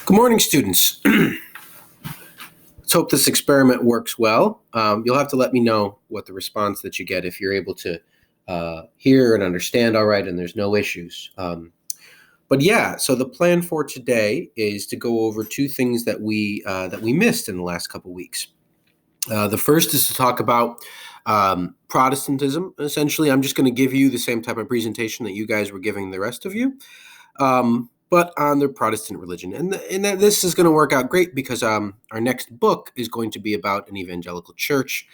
Good morning, students. Let's hope this experiment works well. You'll have to let me know what the response that you get if you're able to hear and understand all right and there's no issues. But yeah, so the plan for today is to go over two things that we missed in the last couple weeks. The first is to talk about Protestantism. Essentially, I'm just going to give you the same type of presentation that you guys were giving the rest of you. But on the Protestant religion. And this is going to work out great because our next book is going to be about an evangelical church,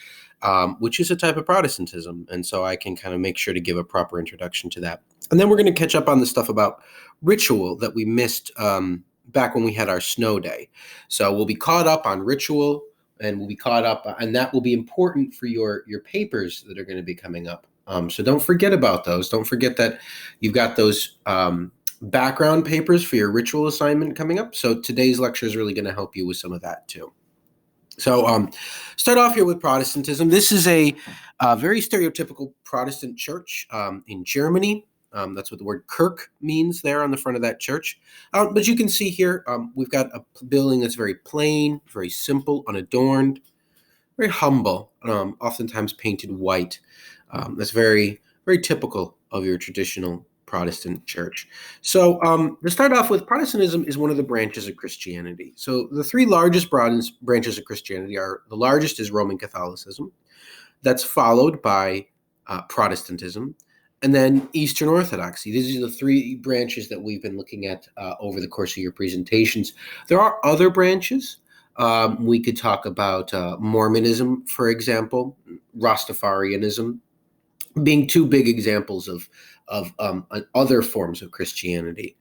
which is a type of Protestantism. And so I can kind of make sure to give a proper introduction to that. And then we're going to catch up on the stuff about ritual that we missed back when we had our snow day. So we'll be caught up on ritual, and we'll be caught up, and that will be important for your papers that are going to be coming up. So don't forget about those. Don't forget that you've got those background papers for your ritual assignment coming up. So today's lecture is really going to help you with some of that too. So start off here with Protestantism. This is a very stereotypical Protestant church in Germany. That's what the word Kirk means there on the front of that church. But you can see here, we've got a building that's very plain, very simple, unadorned, very humble, oftentimes painted white. That's very, very typical of your traditional Protestant church. So to start off with, Protestantism is one of the branches of Christianity. So the three largest branches of Christianity are, the largest is Roman Catholicism. That's followed by Protestantism, and then Eastern Orthodoxy. These are the three branches that we've been looking at over the course of your presentations. There are other branches. We could talk about Mormonism, for example, Rastafarianism, being two big examples of other forms of Christianity.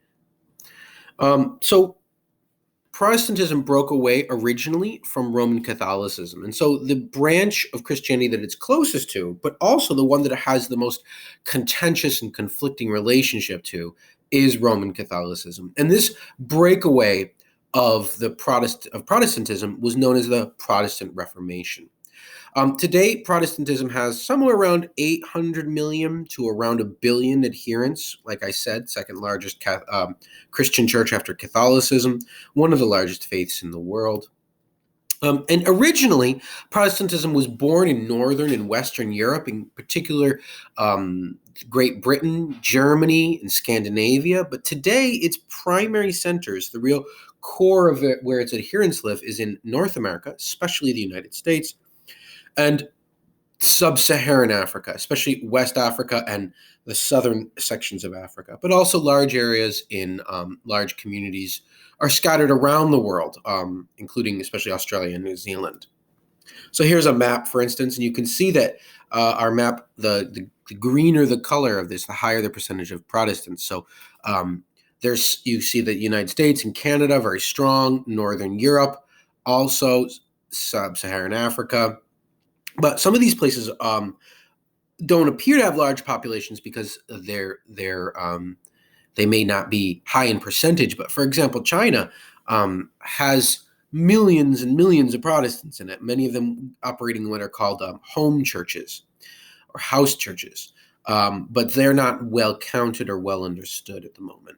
So Protestantism broke away originally from Roman Catholicism. And so the branch of Christianity that it's closest to, but also the one that it has the most contentious and conflicting relationship to, is Roman Catholicism. And this breakaway of Protestantism was known as the Protestant Reformation. Today, Protestantism has somewhere around 800 million to around 1 billion adherents. Like I said, second largest Christian church after Catholicism, one of the largest faiths in the world. And originally, Protestantism was born in Northern and Western Europe, in particular Great Britain, Germany, and Scandinavia. But today, its primary centers, the real core of it, where its adherents live, is in North America, especially the United States, and sub-Saharan Africa, especially West Africa and the southern sections of Africa, but also large areas in large communities are scattered around the world, including especially Australia and New Zealand. So here's a map, for instance, and you can see that our map, the greener the color of this, the higher the percentage of Protestants. So you see the United States and Canada, very strong, Northern Europe, also sub-Saharan Africa. But some of these places don't appear to have large populations because they may not be high in percentage. But for example, China has millions and millions of Protestants in it, many of them operating in what are called home churches or house churches. But they're not well counted or well understood at the moment.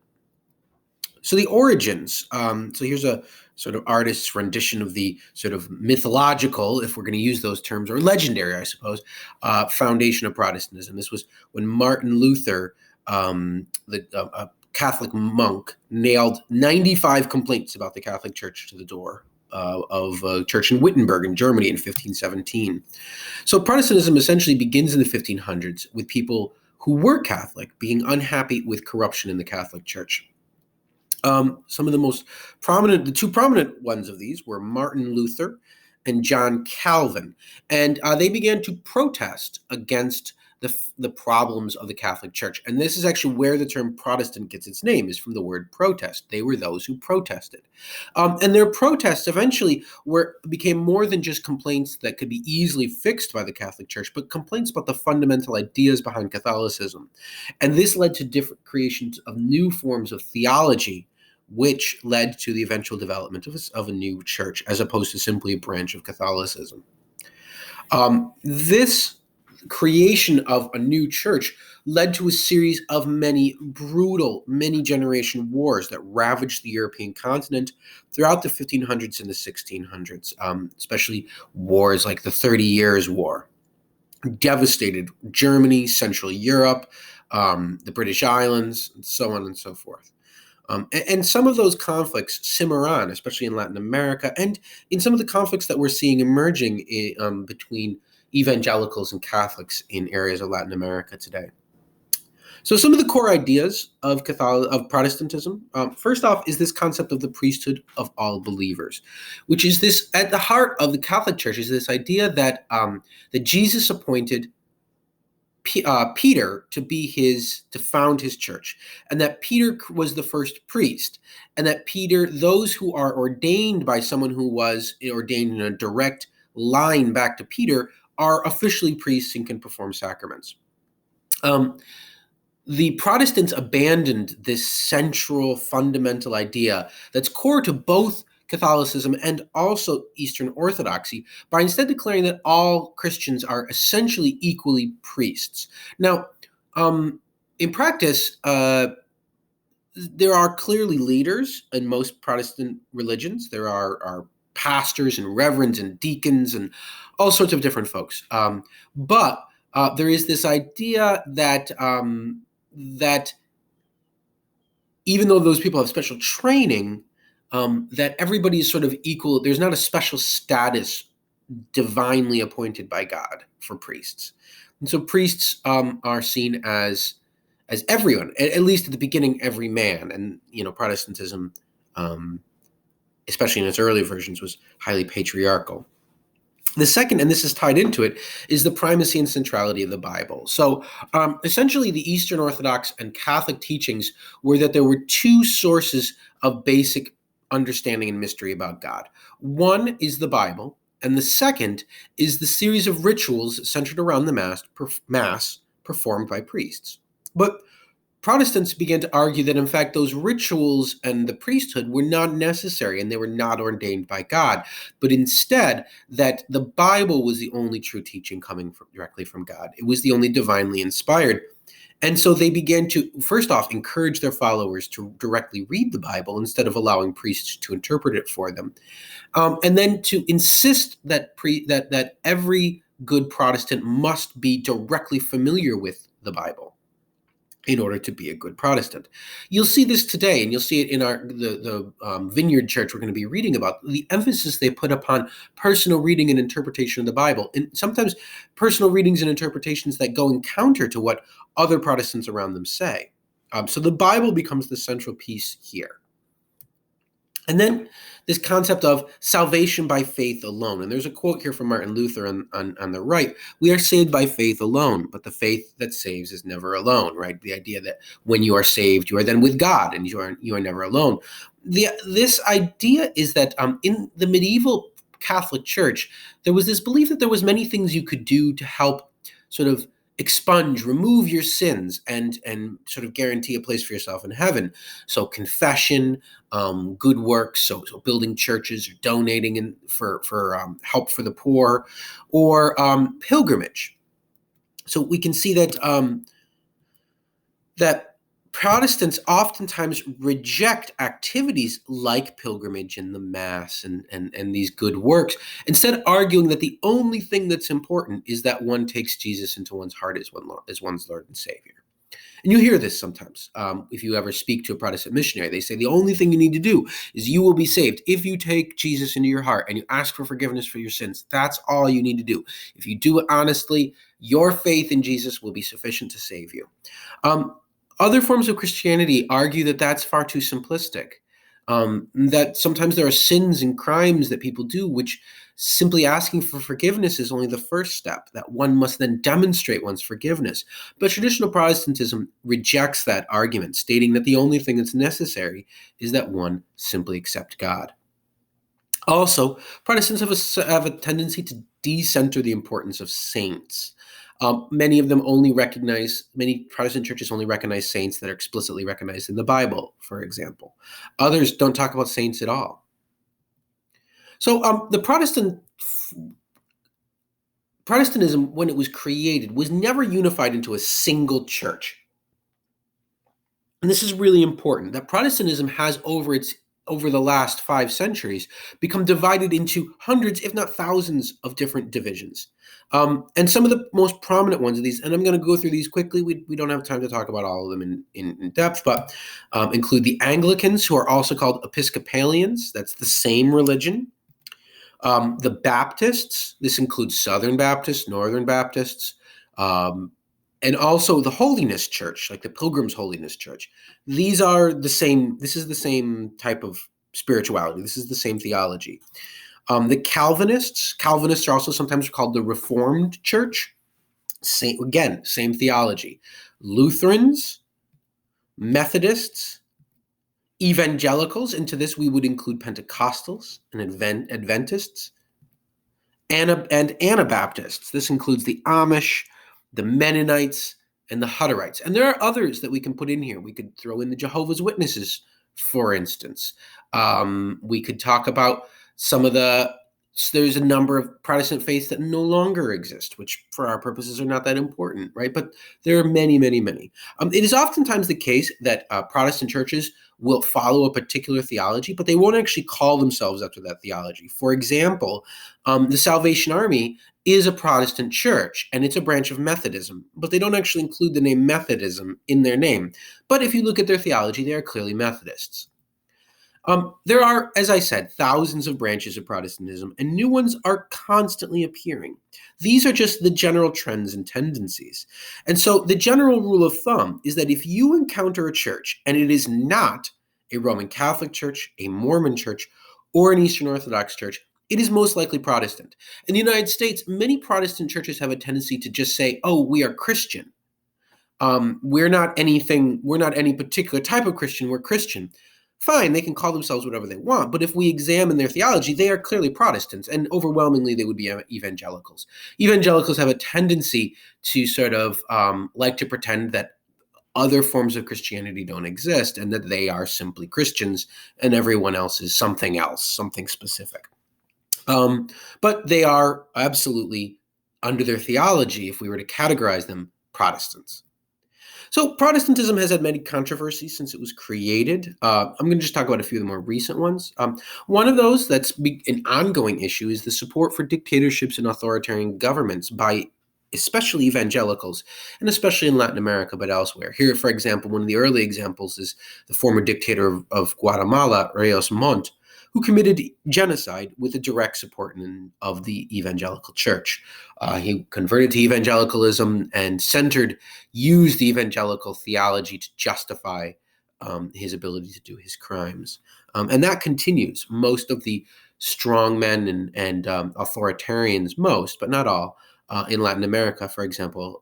So the origins. So here's a sort of artist's rendition of the sort of mythological, if we're going to use those terms, or legendary, I suppose, foundation of Protestantism. This was when Martin Luther, a Catholic monk, nailed 95 complaints about the Catholic Church to the door of a church in Wittenberg in Germany in 1517. So Protestantism essentially begins in the 1500s with people who were Catholic being unhappy with corruption in the Catholic Church. Some of the two prominent ones of these were Martin Luther and John Calvin, and they began to protest against the problems of the Catholic Church. And this is actually where the term Protestant gets its name, is from the word protest. They were those who protested. And their protests eventually became more than just complaints that could be easily fixed by the Catholic Church, but complaints about the fundamental ideas behind Catholicism. And this led to different creations of new forms of theology, which led to the eventual development of a new church, as opposed to simply a branch of Catholicism. This creation of a new church led to a series of many brutal, many-generation wars that ravaged the European continent throughout the 1500s and the 1600s, especially wars like the 30 Years' War. Devastated Germany, Central Europe, the British Islands, and so on and so forth. And some of those conflicts simmer on, especially in Latin America, and in some of the conflicts that we're seeing emerging between evangelicals and Catholics in areas of Latin America today. So some of the core ideas of Protestantism, first off, is this concept of the priesthood of all believers, which is this, at the heart of the Catholic Church, is this idea that that Jesus appointed Peter to found his church, and that Peter was the first priest, and that those who are ordained by someone who was ordained in a direct line back to Peter, are officially priests and can perform sacraments. The Protestants abandoned this central fundamental idea that's core to both Catholicism and also Eastern Orthodoxy by instead declaring that all Christians are essentially equally priests. Now, in practice, there are clearly leaders in most Protestant religions. There are pastors and reverends and deacons and all sorts of different folks. But there is this idea that that even though those people have special training, that everybody is sort of equal. There's not a special status divinely appointed by God for priests. And so priests are seen as everyone, at least at the beginning, every man. And, Protestantism, especially in its early versions, was highly patriarchal. The second, and this is tied into it, is the primacy and centrality of the Bible. So essentially, the Eastern Orthodox and Catholic teachings were that there were two sources of basic understanding and mystery about God. One is the Bible, and the second is the series of rituals centered around the Mass performed by priests. But Protestants began to argue that, in fact, those rituals and the priesthood were not necessary and they were not ordained by God, but instead that the Bible was the only true teaching coming directly from God. It was the only divinely inspired. And so they began to, first off, encourage their followers to directly read the Bible instead of allowing priests to interpret it for them. And then to insist that every good Protestant must be directly familiar with the Bible in order to be a good Protestant. You'll see this today, and you'll see it in the Vineyard Church we're going to be reading about, the emphasis they put upon personal reading and interpretation of the Bible, and sometimes personal readings and interpretations that go in counter to what other Protestants around them say. So the Bible becomes the central piece here. And then this concept of salvation by faith alone. And there's a quote here from Martin Luther on the right. We are saved by faith alone, but the faith that saves is never alone, right? The idea that when you are saved, you are then with God and you are never alone. This idea is that in the medieval Catholic Church, there was this belief that there was many things you could do to help sort of remove your sins and sort of guarantee a place for yourself in heaven. So confession, good works, so building churches or donating for help for the poor, or pilgrimage. So we can see that that Protestants oftentimes reject activities like pilgrimage and the Mass and these good works, instead arguing that the only thing that's important is that one takes Jesus into one's heart as one's Lord and Savior. And you hear this sometimes. If you ever speak to a Protestant missionary, they say the only thing you need to do is you will be saved if you take Jesus into your heart and you ask for forgiveness for your sins. That's all you need to do. If you do it honestly, your faith in Jesus will be sufficient to save you. Other forms of Christianity argue that that's far too simplistic, that sometimes there are sins and crimes that people do, which simply asking for forgiveness is only the first step, that one must then demonstrate one's forgiveness. But traditional Protestantism rejects that argument, stating that the only thing that's necessary is that one simply accept God. Also, Protestants have a tendency to decenter the importance of saints. Many Protestant churches only recognize saints that are explicitly recognized in the Bible, for example. Others don't talk about saints at all. So the Protestant Protestantism, when it was created, was never unified into a single church. And this is really important, that Protestantism has over the last 5 centuries become divided into hundreds, if not thousands, of different divisions. And some of the most prominent ones of these, and I'm going to go through these quickly. We don't have time to talk about all of them in depth, but include the Anglicans, who are also called Episcopalians. That's the same religion. The Baptists, this includes Southern Baptists, Northern Baptists, and also the Holiness Church, like the Pilgrim's Holiness Church. These are the same. This is the same type of spirituality. This is the same theology. The Calvinists are also sometimes called the Reformed Church. Same theology. Lutherans, Methodists, Evangelicals. Into this we would include Pentecostals and Adventists, and Anabaptists. This includes the Amish, the Mennonites, and the Hutterites. And there are others that we can put in here. We could throw in the Jehovah's Witnesses, for instance. We could talk about there's a number of Protestant faiths that no longer exist, which for our purposes are not that important, right? But there are many, many, many. It is oftentimes the case that Protestant churches will follow a particular theology, but they won't actually call themselves after that theology. For example, the Salvation Army is a Protestant church, and it's a branch of Methodism, but they don't actually include the name Methodism in their name. But if you look at their theology, they are clearly Methodists. There are, as I said, thousands of branches of Protestantism, and new ones are constantly appearing. These are just the general trends and tendencies. And so the general rule of thumb is that if you encounter a church and it is not a Roman Catholic church, a Mormon church, or an Eastern Orthodox church, it is most likely Protestant. In the United States, many Protestant churches have a tendency to just say, oh, we are Christian. We're not any particular type of Christian, we're Christian. Fine, they can call themselves whatever they want, but if we examine their theology, they are clearly Protestants, and overwhelmingly they would be evangelicals. Evangelicals have a tendency to sort of like to pretend that other forms of Christianity don't exist and that they are simply Christians and everyone else is something else, something specific. But they are absolutely, under their theology, if we were to categorize them, Protestants. So Protestantism has had many controversies since it was created. I'm going to just talk about a few of the more recent ones. One of those that's an ongoing issue is the support for dictatorships and authoritarian governments by especially evangelicals, and especially in Latin America, but elsewhere. Here, for example, one of the early examples is the former dictator of Guatemala, Reyes Montt, who committed genocide with a direct support of the evangelical church. He converted to evangelicalism and used the evangelical theology to justify his ability to do his crimes. And that continues. Most of the strongmen and authoritarians, most, but not all, in Latin America, for example,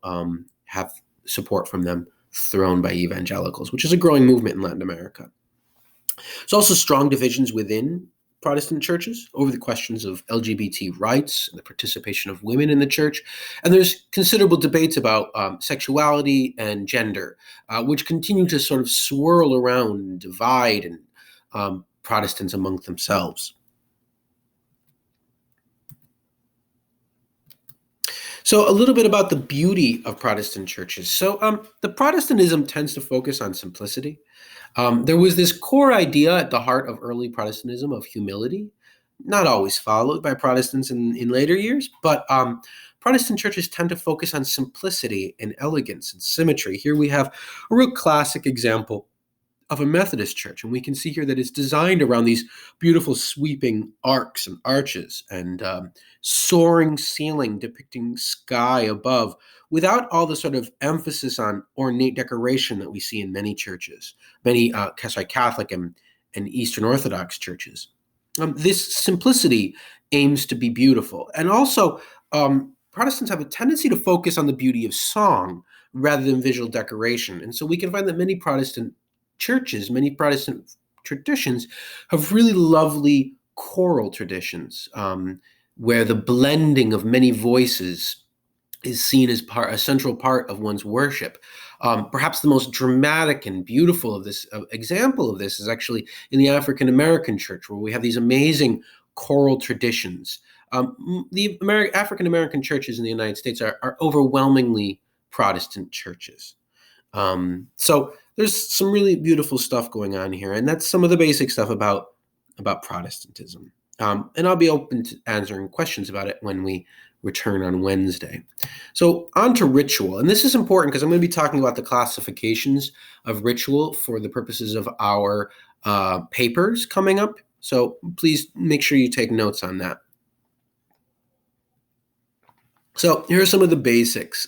have support from them thrown by evangelicals, which is a growing movement in Latin America. There's also strong divisions within Protestant churches over the questions of LGBT rights and the participation of women in the church. And there's considerable debates about sexuality and gender, which continue to sort of swirl around and divide Protestants among themselves. So a little bit about the beauty of Protestant churches. So the Protestantism tends to focus on simplicity. There was this core idea at the heart of early Protestantism of humility, not always followed by Protestants in later years, but Protestant churches tend to focus on simplicity and elegance and symmetry. Here we have a real classic example of a Methodist church, and we can see here that it's designed around these beautiful sweeping arcs and arches and soaring ceiling depicting sky above, without all the sort of emphasis on ornate decoration that we see in many churches, many Catholic and Eastern Orthodox churches. This simplicity aims to be beautiful. And also, Protestants have a tendency to focus on the beauty of song rather than visual decoration. And so we can find that many Protestant churches, many Protestant traditions have really lovely choral traditions where the blending of many voices is seen as a central part of one's worship. Perhaps the most dramatic and beautiful of this example of this is actually in the African American church, where we have these amazing choral traditions The African American churches in the United States are overwhelmingly Protestant churches. So there's some really beautiful stuff going on here, and that's some of the basic stuff about Protestantism. And I'll be open to answering questions about it when we return on Wednesday. So on to ritual, and this is important because I'm going to be talking about the classifications of ritual for the purposes of our papers coming up. So please make sure you take notes on that. So here are some of the basics.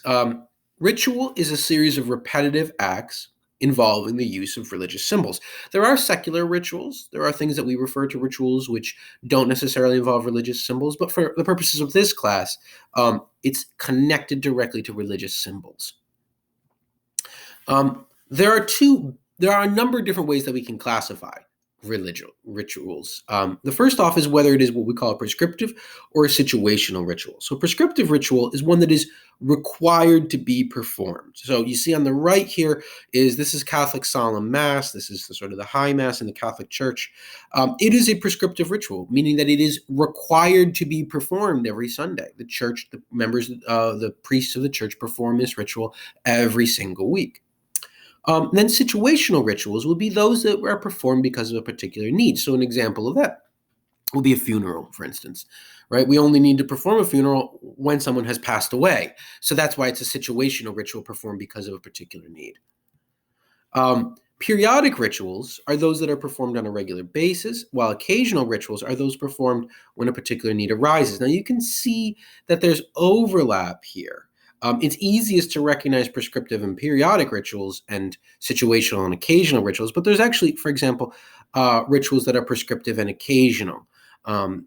Ritual is a series of repetitive acts involving the use of religious symbols. There are secular rituals. There are things that we refer to rituals which don't necessarily involve religious symbols, but for the purposes of this class, it's connected directly to religious symbols. There are a number of different ways that we can classify rituals. The first off is whether it is what we call a prescriptive or a situational ritual. So prescriptive ritual is one that is required to be performed. So you see on the right here this is Catholic solemn mass. This is the sort of the high mass in the Catholic Church. It is a prescriptive ritual, meaning that it is required to be performed every Sunday. The church, the members, the priests of the church perform this ritual every single week. Then situational rituals will be those that are performed because of a particular need. So an example of that will be a funeral, for instance, right? We only need to perform a funeral when someone has passed away. So that's why it's a situational ritual performed because of a particular need. Periodic rituals are those that are performed on a regular basis, while occasional rituals are those performed when a particular need arises. Now you can see that there's overlap here. It's easiest to recognize prescriptive and periodic rituals and situational and occasional rituals, but there's actually, for example, rituals that are prescriptive and occasional.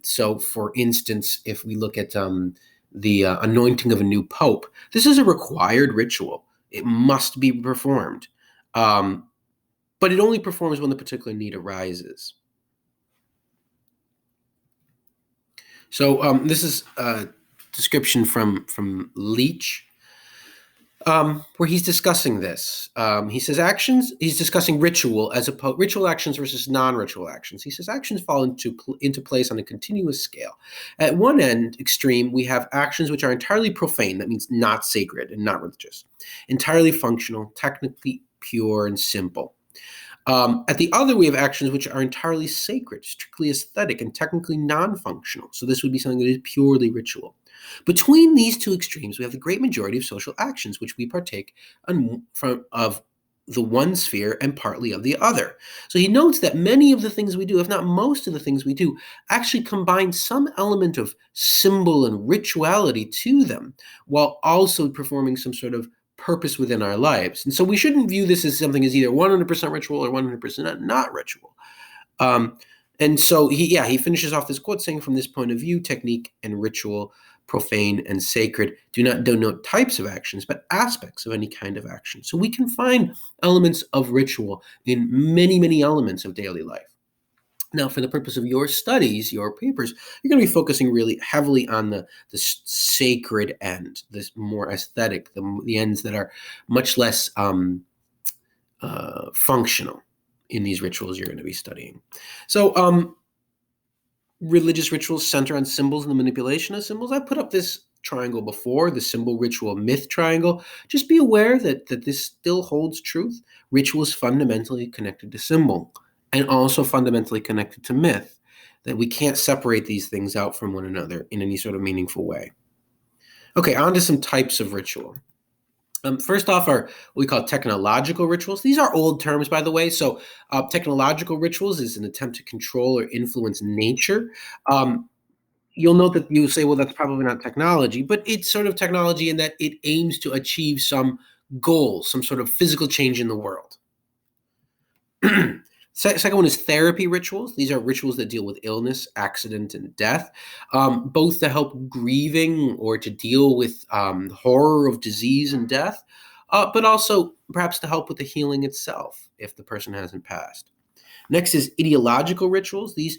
So, for instance, if we look at the anointing of a new pope, this is a required ritual. It must be performed, but it only performs when the particular need arises. So this is a description from Leach, where he's discussing this. He says he's discussing ritual ritual actions versus non-ritual actions. He says actions fall into place on a continuous scale. At one end extreme, we have actions which are entirely profane, that means not sacred and not religious, entirely functional, technically pure and simple. At the other, we have actions which are entirely sacred, strictly aesthetic, and technically non-functional. So this would be something that is purely ritual. Between these two extremes, we have the great majority of social actions, which we partake of the one sphere and partly of the other. So he notes that many of the things we do, if not most of the things we do, actually combine some element of symbol and rituality to them, while also performing some sort of purpose within our lives. And so we shouldn't view this as something as either 100% ritual or 100% not ritual. And so he finishes off this quote saying, from this point of view, technique and ritual, profane and sacred, do not denote types of actions, but aspects of any kind of action. So we can find elements of ritual in many, many elements of daily life. Now, for the purpose of your studies, your papers, you're going to be focusing really heavily on the sacred end, this more aesthetic, the ends that are much less functional in these rituals you're going to be studying. So religious rituals center on symbols and the manipulation of symbols. I put up this triangle before, the symbol, ritual, myth triangle. Just be aware that this still holds truth. Ritual is fundamentally connected to symbol and also fundamentally connected to myth, that we can't separate these things out from one another in any sort of meaningful way. Okay, on to some types of ritual. First off are what we call technological rituals. These are old terms, by the way. So technological rituals is an attempt to control or influence nature. You'll note that you say, well, that's probably not technology, but it's sort of technology in that it aims to achieve some goal, some sort of physical change in the world. Second one is therapy rituals. These are rituals that deal with illness, accident, and death, both to help grieving or to deal with horror of disease and death, but also perhaps to help with the healing itself if the person hasn't passed. Next is ideological rituals. These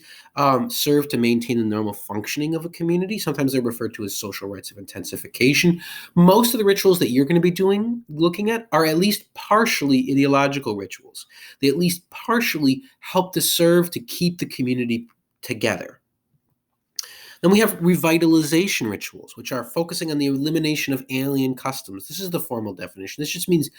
serve to maintain the normal functioning of a community. Sometimes they're referred to as social rites of intensification. Most of the rituals that you're going to be looking at, are at least partially ideological rituals. They at least partially help to serve to keep the community together. Then we have revitalization rituals, which are focusing on the elimination of alien customs. This is the formal definition. This just means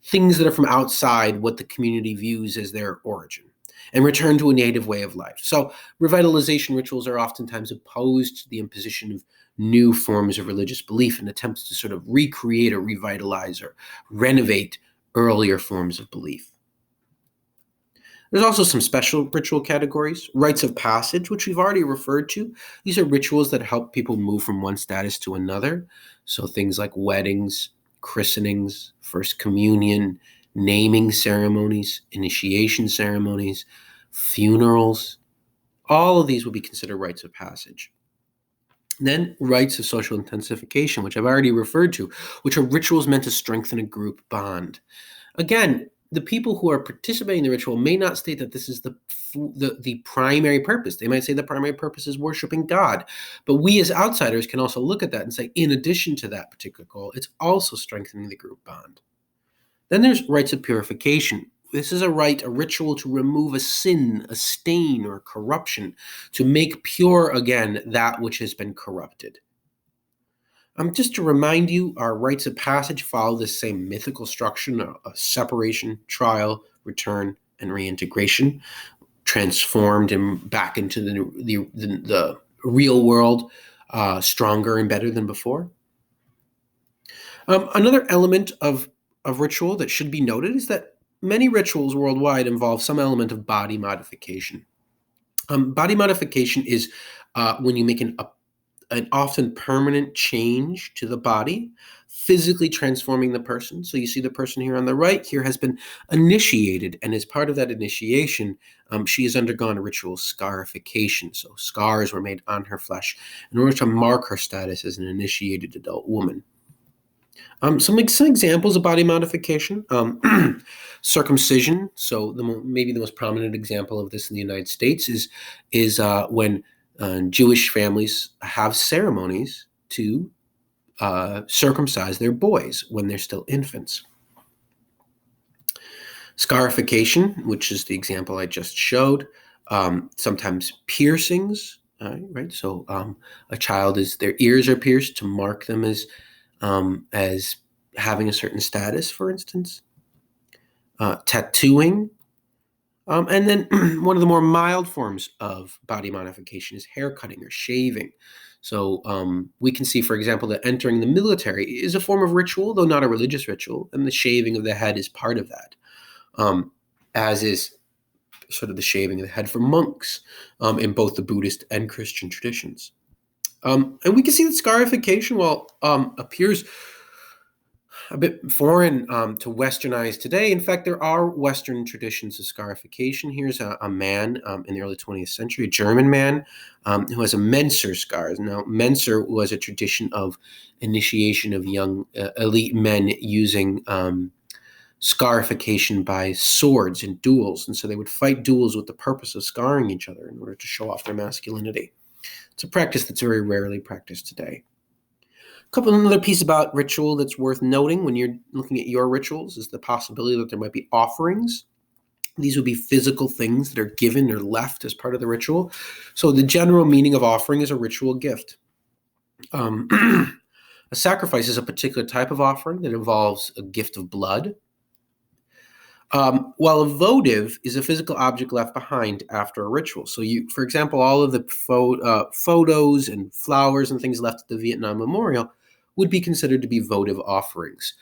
things that are from outside what the community views as their origin, and return to a native way of life. So revitalization rituals are oftentimes opposed to the imposition of new forms of religious belief and attempts to sort of recreate or revitalize or renovate earlier forms of belief. There's also some special ritual categories. Rites of passage, which we've already referred to. These are rituals that help people move from one status to another. So things like weddings, christenings, first communion, naming ceremonies, initiation ceremonies, funerals. All of these would be considered rites of passage. And then rites of social intensification, which I've already referred to, which are rituals meant to strengthen a group bond. Again, the people who are participating in the ritual may not state that this is the primary purpose. They might say the primary purpose is worshiping God. But we as outsiders can also look at that and say, in addition to that particular goal, it's also strengthening the group bond. Then there's rites of purification. This is a ritual to remove a sin, a stain, or corruption, to make pure again that which has been corrupted. Just to remind you, our rites of passage follow the same mythical structure of separation, trial, return, and reintegration, transformed and back into the real world, stronger and better than before. Another element of ritual that should be noted is that many rituals worldwide involve some element of body modification. Body modification is when you make an often permanent change to the body, physically transforming the person. So you see the person here on the right here has been initiated, and as part of that initiation, she has undergone a ritual scarification. So scars were made on her flesh in order to mark her status as an initiated adult woman. Some examples of body modification: circumcision. So maybe the most prominent example of this in the United States is when Jewish families have ceremonies to circumcise their boys when they're still infants. Scarification, which is the example I just showed, sometimes piercings, right? So a child their ears are pierced to mark them as having a certain status, for instance. Tattooing. And then one of the more mild forms of body modification is hair cutting or shaving. So we can see, for example, that entering the military is a form of ritual, though not a religious ritual, and the shaving of the head is part of that, as is sort of the shaving of the head for monks in both the Buddhist and Christian traditions. And we can see that scarification, while appears a bit foreign to westernized today. In fact, there are Western traditions of scarification. Here's a man in the early 20th century, a German man who has a Menser scar. Now, Menser was a tradition of initiation of young elite men using scarification by swords in duels. And so they would fight duels with the purpose of scarring each other in order to show off their masculinity. It's a practice that's very rarely practiced today. Another piece about ritual that's worth noting when you're looking at your rituals is the possibility that there might be offerings. These would be physical things that are given or left as part of the ritual. So the general meaning of offering is a ritual gift. A sacrifice is a particular type of offering that involves a gift of blood, while a votive is a physical object left behind after a ritual. So for example, all of the photos and flowers and things left at the Vietnam Memorial would be considered to be votive offerings.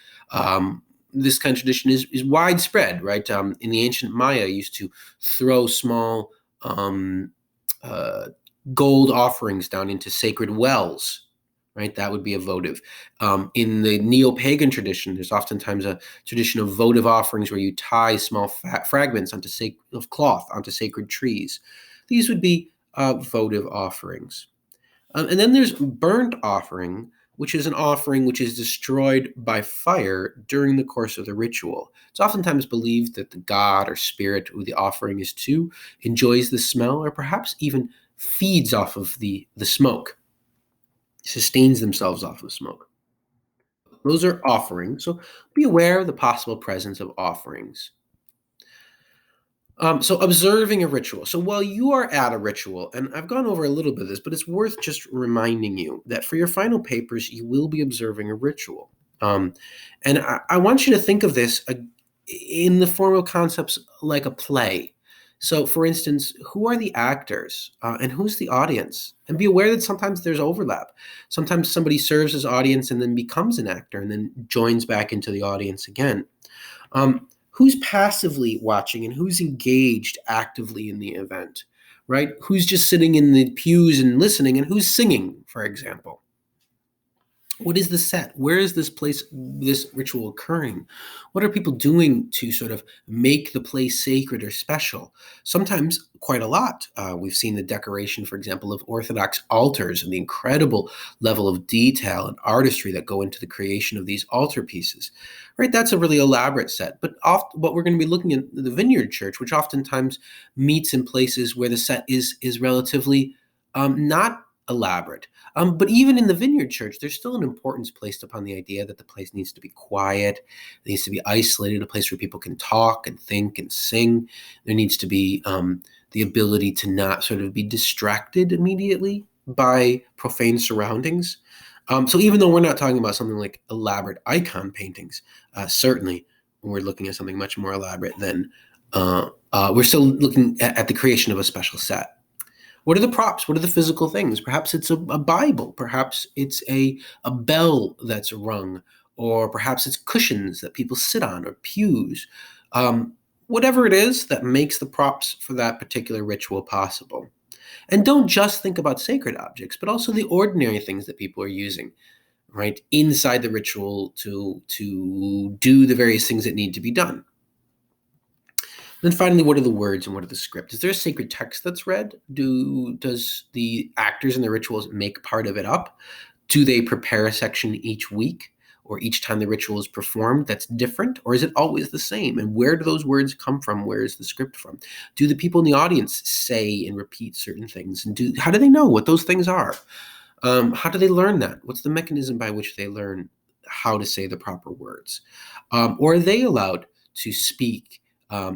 This kind of tradition is widespread, right? In the ancient Maya, used to throw small gold offerings down into sacred wells, right? That would be a votive. In the neo-pagan tradition, there's oftentimes a tradition of votive offerings where you tie small fragments of cloth onto sacred trees. These would be votive offerings. And then there's burnt offering, which is an offering which is destroyed by fire during the course of the ritual. It's oftentimes believed that the god or spirit who the offering is to enjoys the smell or perhaps even feeds off of the smoke, sustains themselves off of smoke. Those are offerings, so be aware of the possible presence of offerings. So observing a ritual. So while you are at a ritual, and I've gone over a little bit of this, but it's worth just reminding you that for your final papers, you will be observing a ritual. And I want you to think of this in the formal concepts like a play. So, for instance, who are the actors and who's the audience? And be aware that sometimes there's overlap. Sometimes somebody serves as audience and then becomes an actor and then joins back into the audience again. Who's passively watching and who's engaged actively in the event, right? Who's just sitting in the pews and listening and who's singing, for example? What is the set? Where is this ritual occurring? What are people doing to sort of make the place sacred or special? Sometimes quite a lot. We've seen the decoration, for example, of Orthodox altars and the incredible level of detail and artistry that go into the creation of these altar pieces. Right, that's a really elaborate set. But what we're going to be looking at the Vineyard Church, which oftentimes meets in places where the set is relatively not elaborate. But even in the Vineyard Church, there's still an importance placed upon the idea that the place needs to be quiet, it needs to be isolated, a place where people can talk and think and sing. There needs to be the ability to not sort of be distracted immediately by profane surroundings. So even though we're not talking about something like elaborate icon paintings, certainly we're looking at something much more elaborate than we're still looking at the creation of a special set. What are the props? What are the physical things? Perhaps it's a Bible. Perhaps it's a bell that's rung, or perhaps it's cushions that people sit on, or pews. Whatever it is that makes the props for that particular ritual possible. And don't just think about sacred objects, but also the ordinary things that people are using, right, inside the ritual to do the various things that need to be done. Then finally, what are the words and what are the script? Is there a sacred text that's read? Does the actors in the rituals make part of it up? Do they prepare a section each week or each time the ritual is performed that's different? Or is it always the same? And where do those words come from? Where is the script from? Do the people in the audience say and repeat certain things? And how do they know what those things are? How do they learn that? What's the mechanism by which they learn how to say the proper words? Or are they allowed to speak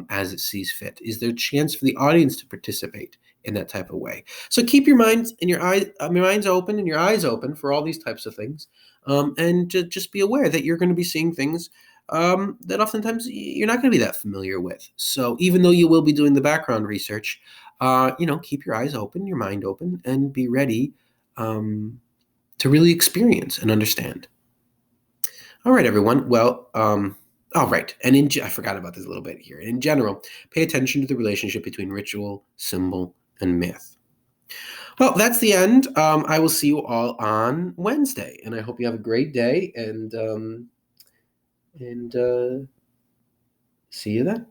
as it sees fit? Is there a chance for the audience to participate in that type of way? So keep your minds and your minds open and your eyes open for all these types of things, and just be aware that you're going to be seeing things that oftentimes you're not going to be that familiar with. So even though you will be doing the background research, keep your eyes open, your mind open, and be ready to really experience and understand. All right, everyone. Well, all right. And I forgot about this a little bit here. In general, pay attention to the relationship between ritual, symbol, and myth. Well, that's the end. I will see you all on Wednesday, and I hope you have a great day. And see you then.